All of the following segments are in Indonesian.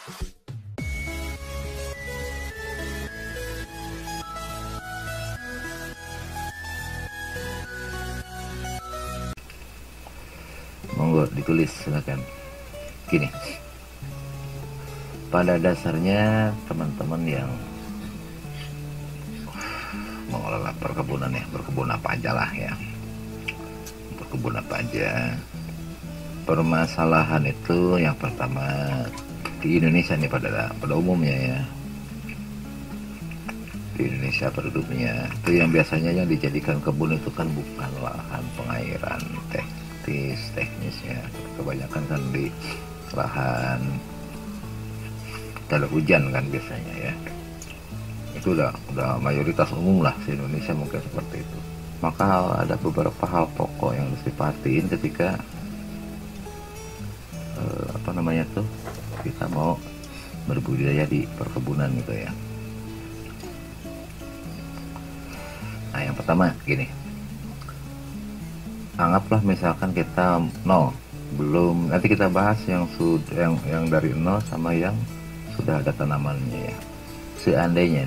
Monggo ditulis silakan. Gini, pada dasarnya teman-teman yang mengelola perkebunan ya, berkebun apa aja lah ya, berkebun apa aja, permasalahan itu yang pertama di Indonesia nih pada umumnya ya, di Indonesia penduduknya itu yang biasanya yang dijadikan kebun itu kan bukan lahan pengairan teknisnya, kebanyakan kan di lahan tidak hujan kan biasanya ya. Itu udah mayoritas umum lah di Indonesia mungkin seperti itu. Maka ada beberapa hal pokok yang harus diperhatiin ketika kita mau berbudidaya di perkebunan gitu ya. Nah, yang pertama gini, anggaplah misalkan kita belum, nanti kita bahas yang dari nol sama yang sudah ada tanamannya ya. Seandainya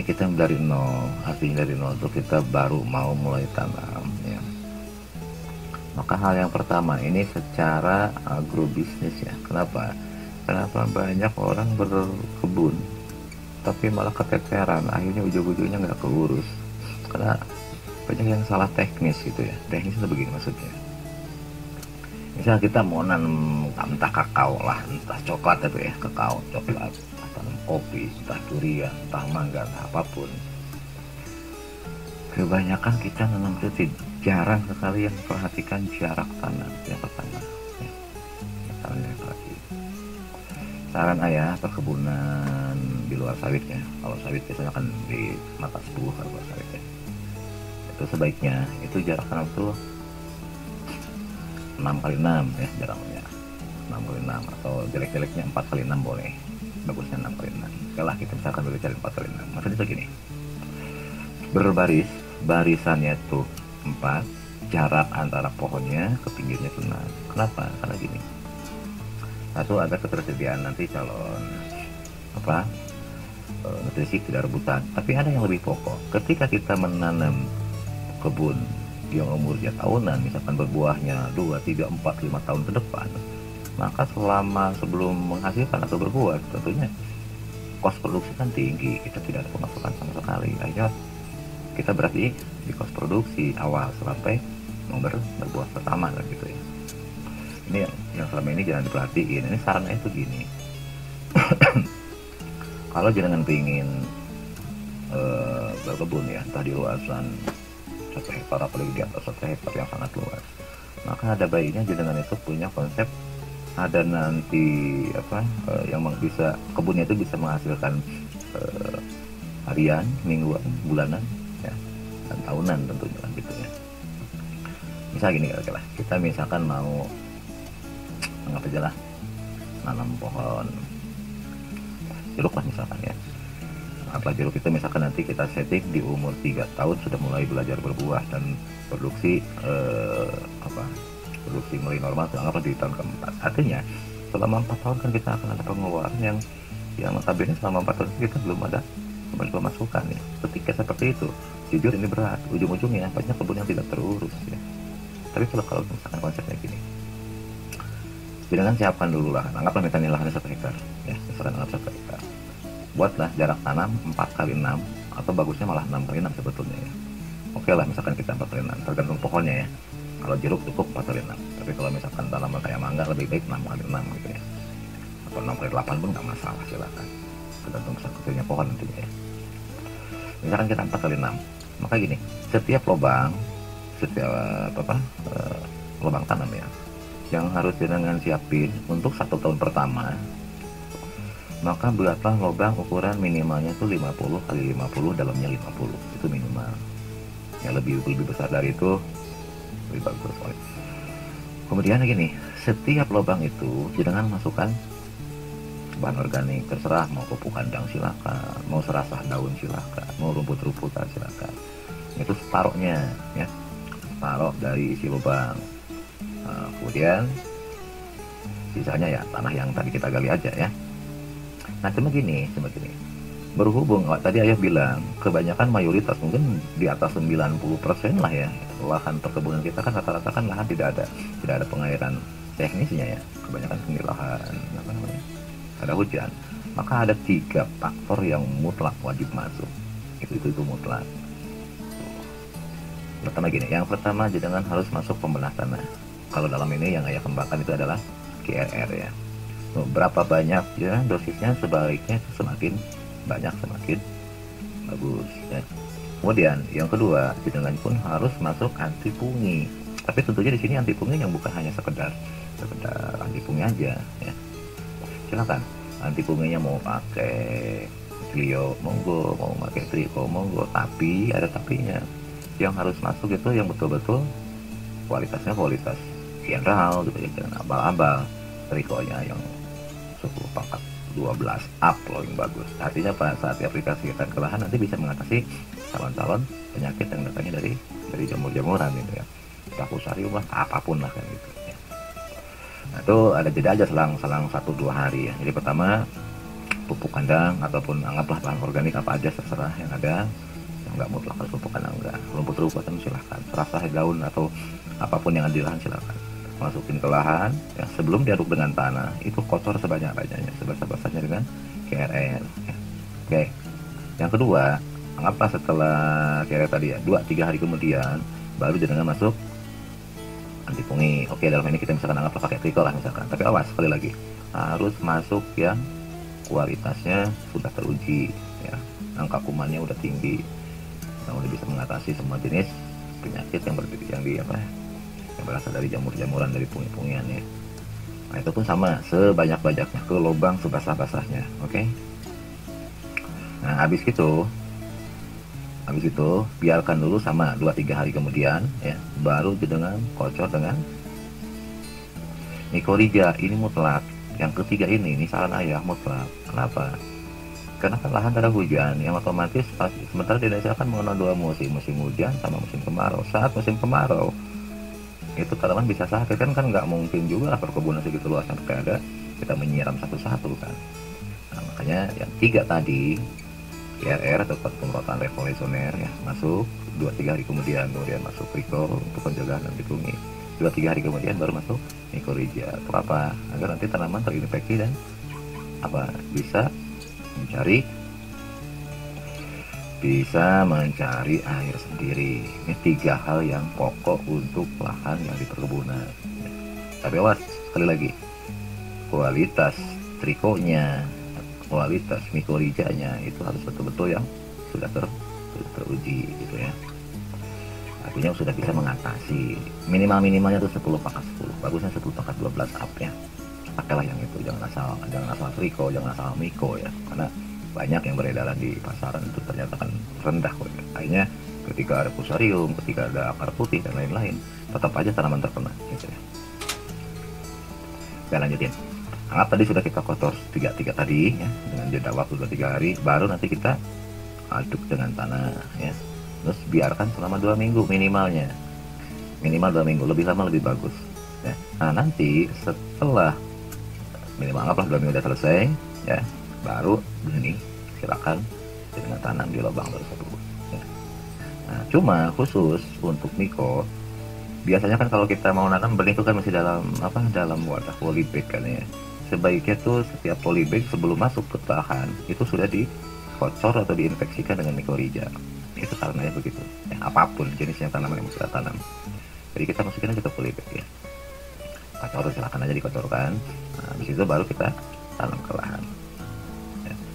kita dari nol, artinya dari nol itu kita baru mau mulai tanam ya. Maka hal yang pertama ini secara agrobisnis ya. Kenapa banyak orang berkebun tapi malah keteteran, akhirnya ujung-ujungnya nggak keurus karena banyak yang salah teknis gitu ya. Teknis itu begini maksudnya, misal kita mau nanam entah kakao lah, entah coklat itu ya, kakao, coklat, tanam kopi, entah durian, entah mangga, entah apapun, kebanyakan kita nanam itu jarang sekali yang perhatikan jarak tanam yang pertama ya. Saran ayah perkebunan di luar sawit ya, kalau sawit biasanya kan di mata 10 kalau sawit ya, itu sebaiknya itu jarak tanam tuh 6x6 ya jaraknya, 6x6 atau jelek-jeleknya 4x6 boleh, bagusnya 6x6. Oke lah, kita misalkan boleh cari 4x6. Maksudnya itu gini, berbaris, barisannya tuh 4, jarak antara pohonnya ke pinggirnya tuh 6. Kenapa? Karena gini, satu ada ketersediaan nanti calon nutrisi tidak rebutan, tapi ada yang lebih pokok. Ketika kita menanam kebun yang umurnya tahunan, misalkan berbuahnya 2, 3, 4, 5 tahun ke depan, maka sebelum menghasilkan atau berbuah tentunya kos produksi kan tinggi, kita tidak ada pemasukan sama sekali. Akhirnya kita berarti di kos produksi awal sampai mau berbuah pertama kan gitu ya. Ini yang selama ini jangan diperhatiin. Ini sarannya itu gini, kalau jenengan pingin berkebun ya, entah di luasan 1 hektar apalagi di atas 1 hektar yang sangat luas, maka ada baiknya jenengan itu punya konsep ada nanti yang bisa, kebunnya itu bisa menghasilkan harian, mingguan, bulanan ya, dan tahunan tentunya kan gitu ya. Misal gini kira-kira, kita misalkan mau anggap aja lah nanam pohon jeruk lah misalkan ya. Apalagi jeruk itu misalkan nanti kita setting di umur 3 tahun sudah mulai belajar berbuah dan produksi produksi mulai normal, anggaplah di tahun keempat. Artinya selama 4 tahun kan kita akan ada pengeluaran yang notabene selama 4 tahun kita belum ada pemasukan ya. Ketika seperti itu, jujur ini berat, ujung-ujungnya banyak kebun yang tidak terurus ya. Tapi kalau misalkan konsepnya gini, jangan siapkan dulu lahan, anggaplah misalnya lahannya 1 hektar ya, misalkan anggap 1 hektar, buatlah jarak tanam 4x6 atau bagusnya malah 6x6 sebetulnya ya. Oke lah, misalkan kita 4x6, tergantung pohonnya ya. Kalau jeruk cukup 4x6, tapi kalau misalkan tanaman kayak mangga lebih baik 6x6 gitu ya, atau 6x8 pun nggak masalah, silakan, tergantung besar kecilnya pohon tentunya ya. Misalkan kita 4x6, maka gini, setiap lubang tanam ya, yang harus jenengan siapin untuk 1 tahun pertama, maka buatlah lubang ukuran minimalnya itu 50x50, dalamnya 50, itu minimal ya. Lebih besar dari itu lebih bagus. Kemudian gini, setiap lubang itu jangan masukkan bahan organik, terserah, mau pupuk kandang silakan, mau serasah daun silakan, mau rumput-rumputan silakan. Itu separohnya ya, separoh dari isi lubang. Nah, kemudian sisanya ya tanah yang tadi kita gali aja ya. Nah cuma gini, berhubung tadi ayah bilang kebanyakan mayoritas mungkin di atas 90% lah ya, lahan perkebunan kita kan rata-rata kan lahan tidak ada pengairan teknisnya ya, kebanyakan pemilahan apa namanya, ada hujan. Maka ada 3 faktor yang mutlak wajib masuk, itu mutlak. Pertama gini, yang pertama jangan harus masuk pembelah tanah. Kalau dalam ini yang ayah kembangkan itu adalah GRR ya. Berapa banyak ya dosisnya, sebaiknya semakin banyak semakin bagus ya. Kemudian yang kedua, jenengan pun harus masuk anti pungi. Tapi tentunya di sini anti pungi yang bukan hanya sekedar anti pungi aja ya. Silakan anti punginya mau pakai Clio monggo, mau pakai Trico monggo, tapi ada tapinya. Yang harus masuk itu yang betul-betul kualitasnya kualitas general gitu ya, jangan abal-abal. Triconya yang 10 pangkat 12 up loh yang bagus. Artinya pada saat diaplikasikan ke lahan nanti bisa mengatasi calon-calon penyakit yang datangnya dari jamur-jamuran gitu ya. Fusarium lah, apapun lah kan gitu ya. Nah itu ada jeda aja selang 1-2 hari ya. Jadi pertama pupuk kandang ataupun anggaplah bahan organik apa aja terserah yang ada, yang nggak mutlak harus pupuk kandang, enggak. Rumput-rumputan silahkan, serasa daun atau apapun yang ada di lahan silahkan masukin ke lahan ya, sebelum diaduk dengan tanah itu kotor sebanyak-banyaknya, sebasah-basahnya dengan GRR ya. Oke, yang kedua, anggaplah setelah GRR tadi ya 2-3 hari kemudian baru jenengan masuk anti pungi. Oke, dalam ini kita misalkan anggaplah pakai Trico lah misalkan, tapi awas sekali lagi harus masuk yang kualitasnya sudah teruji ya, angka kumannya udah tinggi, yang udah bisa mengatasi semua jenis penyakit yang berasal dari jamur-jamuran, dari pungi-pungian ya. Nah itu pun sama, sebanyak-banyaknya ke lubang sebasah-basahnya. Oke. Nah habis itu biarkan dulu sama 2-3 hari kemudian ya, baru dengan kocor dengan mikorija. Ini mutlak. Yang ketiga ini saran ayah mutlak. Kenapa? Karena kan lahan ada hujan, yang otomatis sementara di Indonesia kan mengenal 2 musim hujan sama musim kemarau. Saat musim kemarau itu tanaman bisa sakit kan nggak mungkin juga lah perkebunan segitu luas sampai ada kita menyiram satu-satu kan. Nah, makanya yang 3 tadi GRR atau penyemprotan revolusioner ya masuk 2-3 hari kemudian masuk Trico untuk penjagaan anti pungi, 2-3 hari kemudian baru masuk mikorija. Untuk apa? Agar nanti tanaman terinfeksi dan bisa mencari air sendiri. Ini 3 hal yang pokok untuk lahan yang di perkebunan. Tapi awas, sekali lagi, kualitas trikonya, kualitas mikorijanya itu harus betul-betul yang sudah teruji gitu ya. Artinya sudah bisa mengatasi minimalnya itu 10 pangkat 10, bagusnya 10 pangkat 12 up ya. Pakailah yang itu, jangan asal triko, jangan asal miko ya, karena banyak yang beredaran di pasaran itu ternyata kan rendah kok. Akhirnya ketika ada fusarium, ketika ada akar putih dan lain-lain, tetap aja tanaman terkena gitu ya. Oke, lanjutin. Anggap tadi sudah kita kotor 3 tadi ya, dengan jeda waktu 2-3 hari, baru nanti kita aduk dengan tanah ya. Terus biarkan selama 2 minggu minimal 2 minggu, lebih lama lebih bagus ya. Nah nanti setelah minimal anggaplah 2 minggu udah selesai ya, baru benih silakan dengan tanam di lubang tersebut ya. Nah cuma khusus untuk miko, biasanya kan kalau kita mau nanam benih itu kan masih dalam wadah polybag kan ya. Sebaiknya tuh setiap polybag sebelum masuk ke lahan itu sudah dikocor atau diinfeksikan dengan mikorija. Itu sarannya begitu ya, apapun jenisnya tanaman yang kita tanam. Jadi kita masukin aja ke polybag ya, kocor silakan aja dikocorkan. Nah habis itu baru kita tanam ke lahan.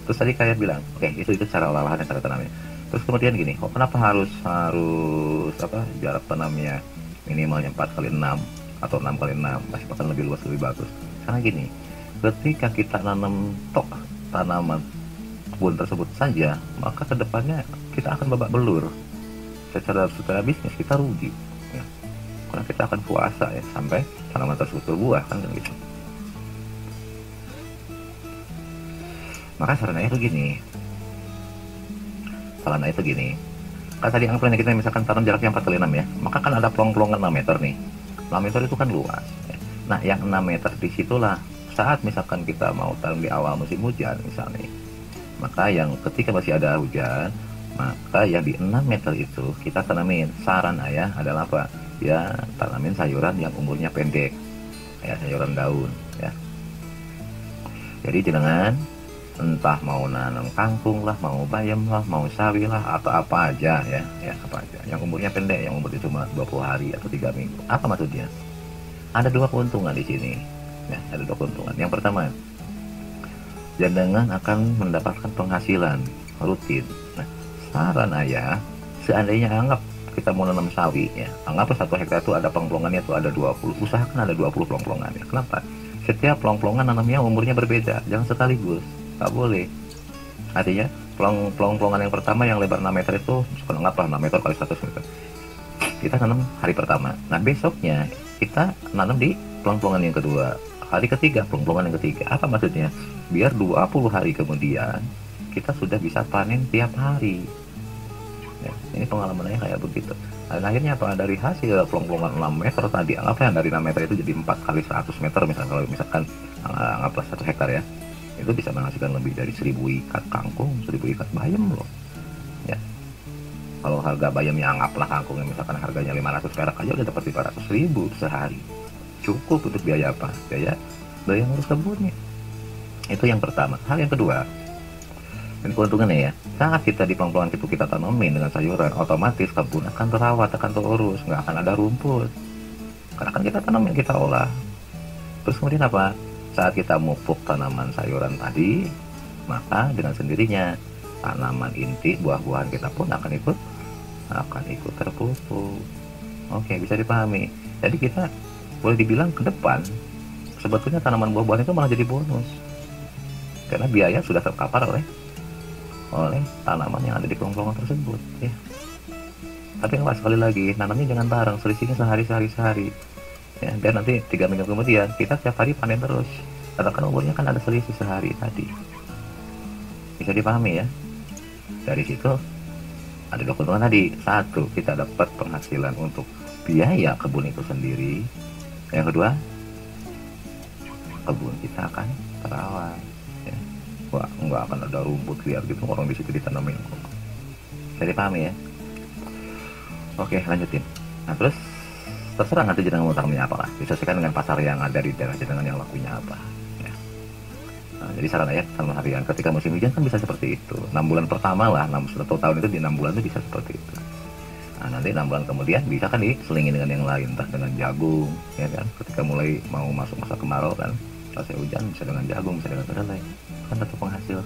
Terus tadi kayak bilang, oke, itu cara olahan dan cara tanamnya. Terus kemudian gini, kenapa harus jarak tanamnya minimalnya 4x6 atau 6x6, masih bahkan lebih luas lebih bagus. Karena gini, ketika kita nanam tanaman kebun tersebut saja, maka kedepannya kita akan babak belur. Secara bisnis kita rugi ya. Karena kita akan puasa ya sampai tanaman tersebut berbuah kan gitu. Maka sarannya itu gini, kan tadi anggapannya kita misalkan tanam jaraknya 4x6 ya, maka kan ada pelong-pelongan 6 meter nih. 6 meter itu kan luas ya. Nah, yang 6 meter disitulah saat misalkan kita mau tanam di awal musim hujan misalnya, maka yang ketika masih ada hujan, maka yang di 6 meter itu kita tanamin. Saran ayah adalah apa? Ya, tanamin sayuran yang umurnya pendek, ya sayuran daun ya. Jadi jenengan entah mau nanam kangkung lah, mau bayam lah, mau sawi lah, atau apa aja ya, apa aja yang umurnya pendek, yang umurnya cuma 20 hari atau 3 minggu. Apa maksudnya? Ada dua keuntungan di sini. Ya, ada dua keuntungan. Yang pertama, jenengan akan mendapatkan penghasilan rutin. Nah, saran ayah, seandainya anggap kita mau nanam sawi ya, anggap 1 hektar itu ada pelong-pelongannya tuh ada 20, usahakan ada 20 pelong-pelongannya. Kenapa? Setiap pelong-pelongan nanamnya umurnya berbeda, jangan sekaligus, nggak boleh. Artinya pelong-pelongan yang pertama yang lebar 6 meter itu, anggaplah 6 meter kali 100 meter, kita tanam hari pertama. Nah, besoknya kita nanam di pelong-pelongan yang kedua, hari ketiga pelong-pelongan yang ketiga. Apa maksudnya? Biar 20 hari kemudian kita sudah bisa panen tiap hari ya. Ini pengalamannya kayak begitu. Dan akhirnya apa? Dari hasil pelong-pelongan 6 meter tadi, anggaplah yang dari 6 meter itu jadi 4 kali 100 meter misalkan, kalau misalkan anggaplah 1 hektar ya, itu bisa menghasilkan lebih dari 1000 ikat kangkung, 1000 ikat bayam loh ya. Kalau harga bayamnya anggaplah kangkungnya misalkan harganya 500 perak aja udah dapat 500.000 sehari. Cukup untuk biaya apa? Biaya ngurus kebunnya. Itu yang pertama. Hal yang kedua, dan keuntungannya ya, saat kita di pelong-pelongan itu kita tanamin dengan sayuran, otomatis kebun akan terawat, akan terurus, nggak akan ada rumput. Karena kan kita tanamin, kita olah. Terus kemudian apa? Saat kita mupuk tanaman sayuran tadi, maka dengan sendirinya tanaman inti buah-buahan kita pun akan ikut terpupuk. Oke, bisa dipahami. Jadi kita boleh dibilang ke depan sebetulnya tanaman buah-buahan itu malah jadi bonus, karena biaya sudah terkapar oleh tanaman yang ada di pelong-pelongan tersebut ya. Tapi enggak, sekali lagi nanamnya jangan bareng, selisihnya sehari ya, dan nanti 3 minggu kemudian kita tiap hari panen terus, karena kan umurnya kan ada selisih sehari tadi. Bisa dipahami ya. Dari situ ada dua keuntungan tadi. Satu, kita dapat penghasilan untuk biaya kebun itu sendiri. Yang kedua, kebun kita akan terawat ya. Wah, nggak akan ada rumput liar gitu, orang di situ ditanamin kok. Jadi pahami ya. Oke, lanjutin. Nah, terus terserah nanti jenengan mau tanamnya apa lah, disesuaikan dengan pasar yang ada di daerah jenengan yang lakunya apa ya. Nah, jadi saran ayah tanam harian ketika musim hujan kan bisa seperti itu. 6 bulan pertama lah, 1 tahun itu di 6 bulan itu bisa seperti itu. Nah, nanti 6 bulan kemudian bisa kan diselingin dengan yang lain, entah dengan jagung ya kan, ketika mulai mau masuk masa kemarau kan, selesai hujan bisa dengan jagung, bisa dengan kedelai, kan tetap penghasil.